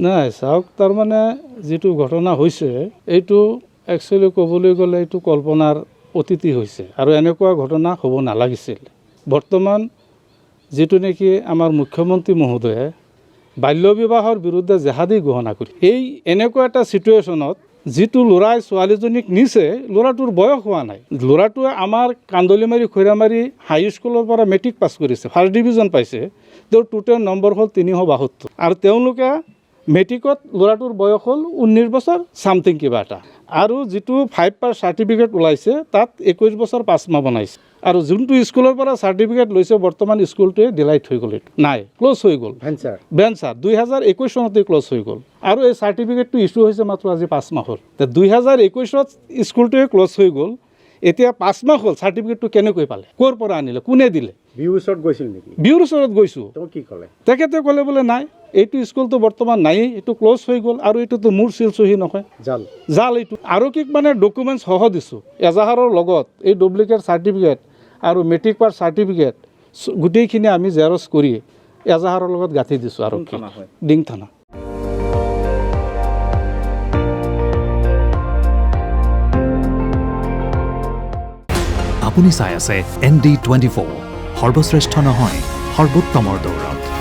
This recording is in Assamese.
নাই চাওক তাৰমানে যিটো ঘটনা হৈছে এইটো একচুৱেলি ক'বলৈ গ'লে এইটো কল্পনাৰ অতীতি হৈছে আৰু এনেকুৱা ঘটনা হ'ব নালাগিছিল। বৰ্তমান যিটো নেকি আমাৰ মুখ্যমন্ত্ৰী মহোদয়ে বাল্য বিবাহৰ বিৰুদ্ধে জেহাদী ঘোষণা কৰি এই এনেকুৱা এটা ছিটুৱেশ্যনত যিটো ল'ৰাই ছোৱালীজনীক নিছে ল'ৰাটোৰ বয়স হোৱা নাই। ল'ৰাটোৱে আমাৰ কান্দলিমাৰী খৈৰামাৰী হাইস্কুলৰ পৰা মেট্ৰিক পাছ কৰিছে, ফাৰ্ষ্ট ডিভিজন পাইছে। তেওঁৰ টোটেল নম্বৰ হ'ল 372 আৰু তেওঁলোকে মেট্ৰিকত ল'ৰাটোৰ বয়স হ'ল 19 বছৰ ছামথিং কিবা এটা আৰু যিটো 5 পাছ চাৰ্টিফিকেট ওলাইছে তাত 21 বছৰ 5 মাহ বনাইছে আৰু যোনটো স্কুলৰ পৰা চাৰ্টিফিকেট লৈছে বৰ্তমান স্কুলটোৱে ডিলাইট হৈ গ'ল, এইটো নাই, ক্ল'জ হৈ গ'ল। ভেঞ্চাৰ 2021 চনতে ক্ল'জ হৈ গ'ল আৰু এই চাৰ্টিফিকেটটো ইছ্যু হৈছে মাত্ৰ আজি 5 মাহ হ'ল। 2021ত স্কুলটোৱে ক্ল'জ হৈ গ'ল, এতিয়া 5 মাহ হ'ল, চাৰ্টিফিকেটটো কেনেকৈ পালে, ক'ৰ পৰা আনিলে, কোনে দিলে? বিউৰ ওচৰত গৈছিল নেকি? বিউৰ ওচৰত গৈছোঁ। কি ক'লে? তেখেতে ক'লে বোলে নাই, এইটো স্কুলটো বৰ্তমান নায়েই, এইটো ক্ল'জ হৈ গ'ল আৰু এইটোতো মোৰ চিল চহী নহয়, জাল এইটো। আৰু কি মানে ডকুমেণ্টছ সহ দিছোঁ এজাহাৰৰ লগত, এই ডুপ্লিকেট চাৰ্টিফিকেট আৰু মেট্ৰিক পাছ চাৰ্টিফিকেট গোটেইখিনি আমি জেৰক্স কৰি এজাহাৰৰ লগত গাঁঠি দিছোঁ আৰু ডিং থানা। আপুনি চাই আছে ND24, সৰ্বশ্ৰেষ্ঠ নহয় সৰ্বোত্তমৰ দৌৰত।